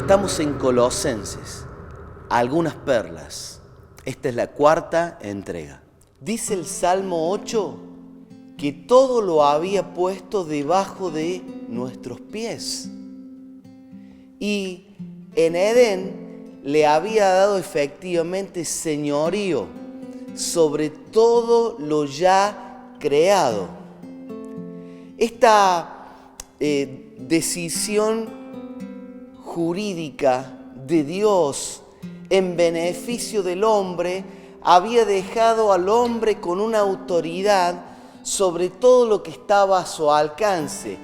Estamos en Colosenses, algunas perlas. Esta es la cuarta entrega. Dice el Salmo 8 que todo lo había puesto debajo de nuestros pies. Y en Edén le había dado efectivamente señorío sobre todo lo ya creado. Esta decisión jurídica de Dios en beneficio del hombre había dejado al hombre con una autoridad sobre todo lo que estaba a su alcance.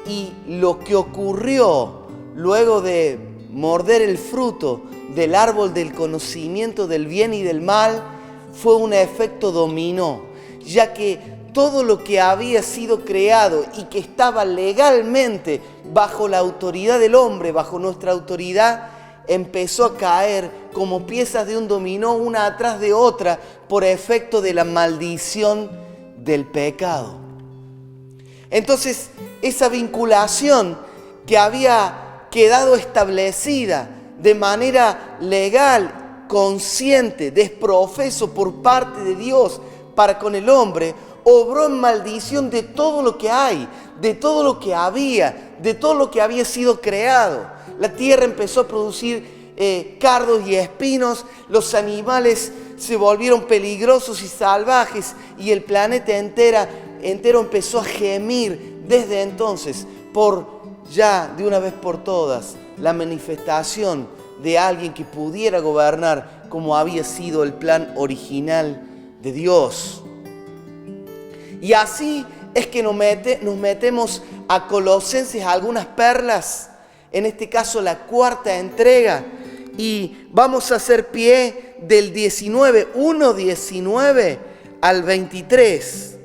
Y lo que ocurrió luego de morder el fruto del árbol del conocimiento del bien y del mal fue un efecto dominó, ya que todo lo que había sido creado y que estaba legalmente bajo la autoridad del hombre, bajo nuestra autoridad, empezó a caer como piezas de un dominó una atrás de otra por efecto de la maldición del pecado. Entonces, esa vinculación que había quedado establecida de manera legal, consciente, desprofeso por parte de Dios para con el hombre, obró en maldición de todo lo que hay, de todo lo que había, de todo lo que había sido creado. La tierra empezó a producir cardos y espinos, los animales se volvieron peligrosos y salvajes y el planeta entero empezó a gemir desde entonces por ya de una vez por todas la manifestación de alguien que pudiera gobernar como había sido el plan original de Dios. Y así es que nos metemos a Colosenses, algunas perlas, en este caso la cuarta entrega, y vamos a hacer pie del 1:19 al 23.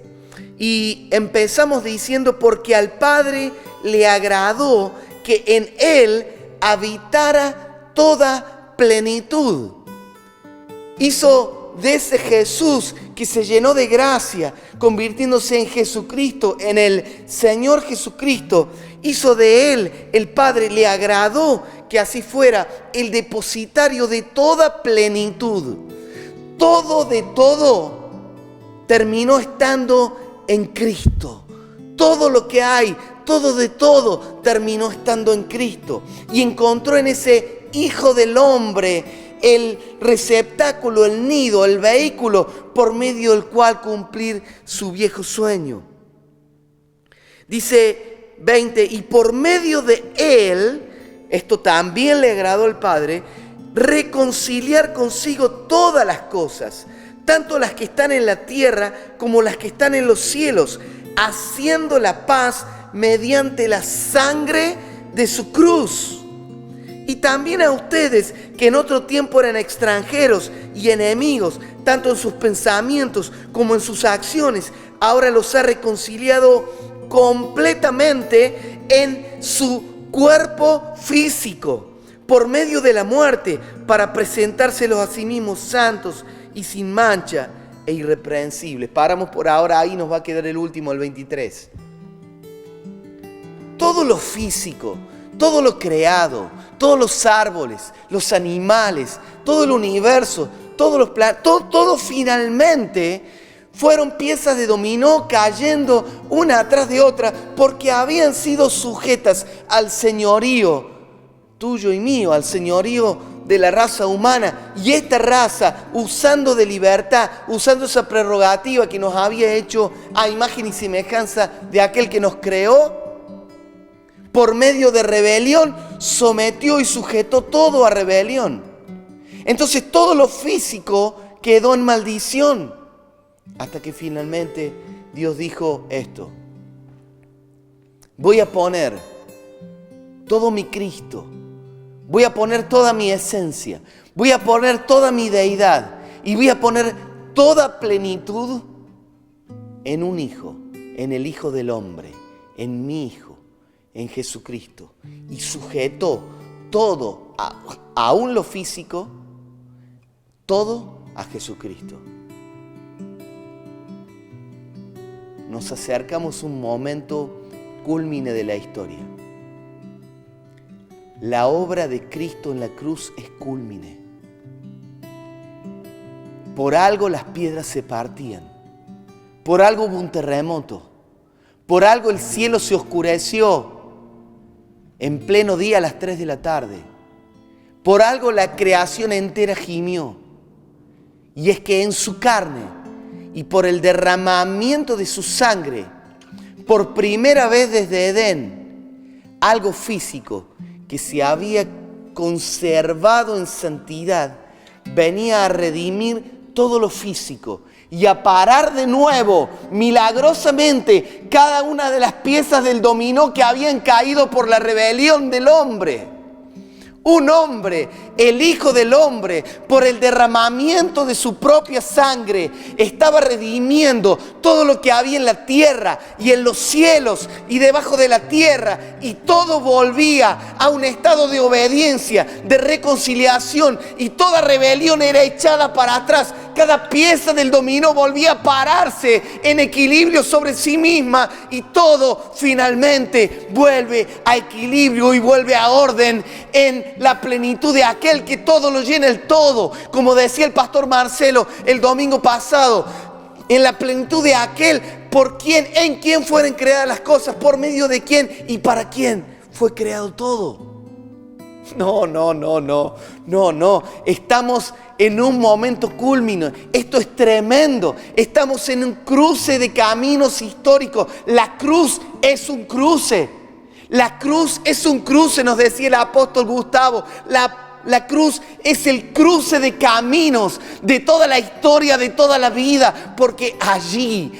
Y empezamos diciendo: porque al Padre le agradó que en Él habitara toda plenitud. Hizo de ese Jesús que se llenó de gracia, convirtiéndose en Jesucristo, en el Señor Jesucristo, hizo de Él, el Padre le agradó que así fuera el depositario de toda plenitud. Todo de todo terminó estando en Cristo. Todo lo que hay, todo de todo terminó estando en Cristo. Y encontró en ese Hijo del Hombre el receptáculo, el nido, el vehículo por medio del cual cumplir su viejo sueño. Dice 20, y por medio de Él, esto también le agradó al Padre, reconciliar consigo todas las cosas, tanto las que están en la tierra como las que están en los cielos, haciendo la paz mediante la sangre de su cruz. Y también a ustedes, que en otro tiempo eran extranjeros y enemigos, tanto en sus pensamientos como en sus acciones, ahora los ha reconciliado completamente en su cuerpo físico, por medio de la muerte, para presentárselos a sí mismos santos y sin mancha e irreprensibles. Paramos por ahora, ahí nos va a quedar el último, el 23. Todo lo físico, todo lo creado, todos los árboles, los animales, todo el universo, todos los planetas, todo finalmente fueron piezas de dominó cayendo una atrás de otra porque habían sido sujetas al señorío tuyo y mío, al señorío de la raza humana. Y esta raza, usando de libertad, usando esa prerrogativa que nos había hecho a imagen y semejanza de aquel que nos creó, por medio de rebelión, sometió y sujetó todo a rebelión. Entonces todo lo físico quedó en maldición. Hasta que finalmente Dios dijo esto: voy a poner todo mi Cristo, voy a poner toda mi esencia, voy a poner toda mi deidad y voy a poner toda plenitud en un Hijo, en el Hijo del Hombre, en mi Hijo, en Jesucristo. Y sujetó todo, aún lo físico, todo a Jesucristo. Nos acercamos a un momento cúlmine de la historia. la obra de Cristo en la cruz es cúlmine. Por algo las piedras se partían. Por algo hubo un terremoto. Por algo el cielo se oscureció en pleno día a las 3 de la tarde. Por algo la creación entera gimió. Y es que en su carne y por el derramamiento de su sangre, por primera vez desde Edén, algo físico que se había conservado en santidad, venía a redimir todo lo físico y a parar de nuevo, milagrosamente, cada una de las piezas del dominó que habían caído por la rebelión del hombre. Un hombre, el Hijo del Hombre, por el derramamiento de su propia sangre, estaba redimiendo todo lo que había en la tierra y en los cielos y debajo de la tierra. Y todo volvía a un estado de obediencia, de reconciliación, y toda rebelión era echada para atrás. Cada pieza del dominó volvía a pararse en equilibrio sobre sí misma y todo finalmente vuelve a equilibrio y vuelve a orden en la plenitud de aquel que todo lo llena el todo. Como decía el pastor Marcelo el domingo pasado, en la plenitud de aquel por quien, en quien fueron creadas las cosas, por medio de quién y para quién fue creado todo. No. Estamos en un momento culmine. Esto es tremendo. Estamos en un cruce de caminos históricos. La cruz es un cruce. La cruz es un cruce, nos decía el apóstol Gustavo. La cruz es el cruce de caminos de toda la historia, de toda la vida, porque allí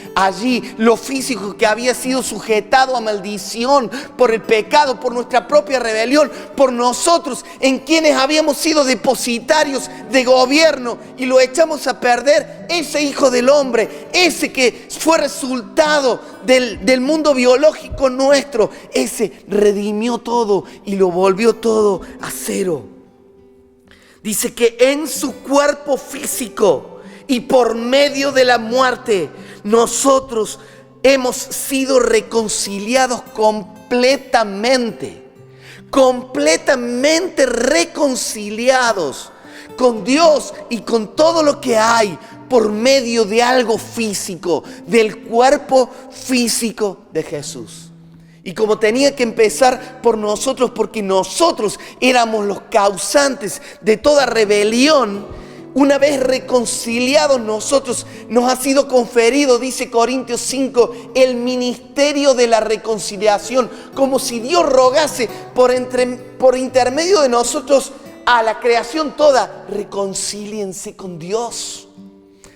lo físico que había sido sujetado a maldición por el pecado, por nuestra propia rebelión, por nosotros, en quienes habíamos sido depositarios de gobierno y lo echamos a perder, ese Hijo del Hombre, ese que fue resultado del mundo biológico nuestro, ese redimió todo y lo volvió todo a cero. Dice que en su cuerpo físico y por medio de la muerte, nosotros hemos sido reconciliados completamente reconciliados con Dios y con todo lo que hay por medio de algo físico, del cuerpo físico de Jesús. Y como tenía que empezar por nosotros, porque nosotros éramos los causantes de toda rebelión, una vez reconciliados nosotros, nos ha sido conferido, dice Corintios 5, el ministerio de la reconciliación, como si Dios rogase por intermedio de nosotros a la creación toda: reconcíliense con Dios.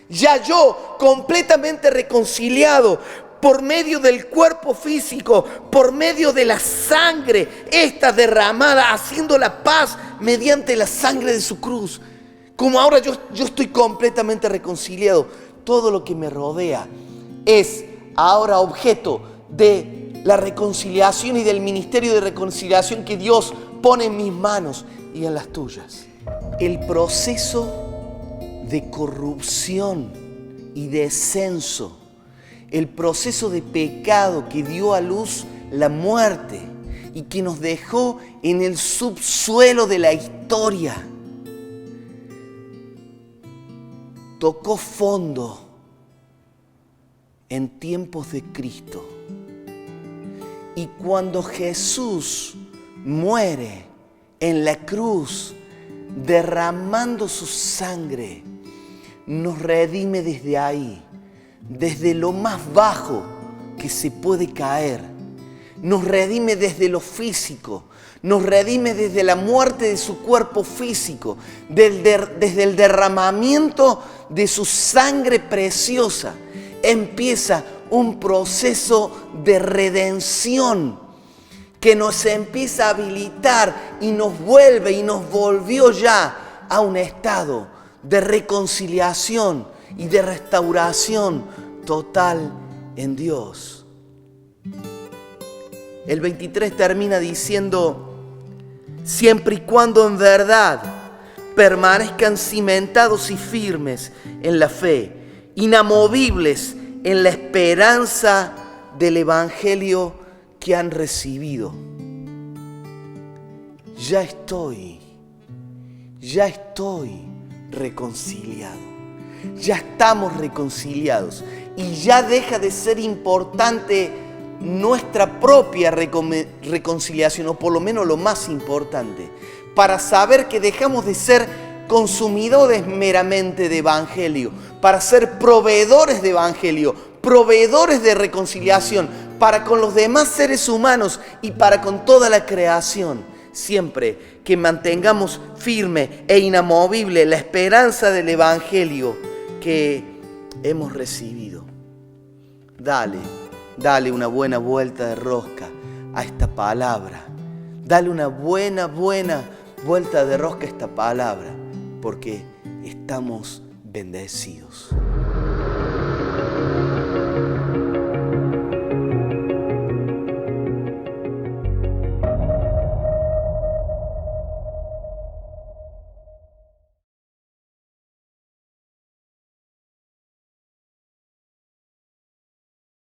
Ya yo, completamente reconciliado, por medio del cuerpo físico, por medio de la sangre, esta derramada, haciendo la paz mediante la sangre de su cruz. Como ahora yo estoy completamente reconciliado, todo lo que me rodea es ahora objeto de la reconciliación y del ministerio de reconciliación que Dios pone en mis manos y en las tuyas. El proceso de corrupción y descenso, el proceso de pecado que dio a luz la muerte y que nos dejó en el subsuelo de la historia, tocó fondo en tiempos de Cristo. Y cuando Jesús muere en la cruz, derramando su sangre, nos redime desde ahí, desde lo más bajo que se puede caer. Nos redime desde lo físico, nos redime desde la muerte de su cuerpo físico, desde el derramamiento de su sangre preciosa. Empieza un proceso de redención que nos empieza a habilitar y nos vuelve y nos volvió ya a un estado de reconciliación y de restauración total en Dios. El 23 termina diciendo: siempre y cuando en verdad permanezcan cimentados y firmes en la fe, inamovibles en la esperanza del Evangelio que han recibido. ya estoy reconciliado. Ya estamos reconciliados y ya deja de ser importante nuestra propia reconciliación, o por lo menos lo más importante, para saber que dejamos de ser consumidores meramente de evangelio, para ser proveedores de evangelio, proveedores de reconciliación para con los demás seres humanos y para con toda la creación. Siempre que mantengamos firme e inamovible la esperanza del evangelio que hemos recibido. Dale una buena vuelta de rosca a esta palabra. Dale una buena vuelta de rosca a esta palabra, porque estamos bendecidos.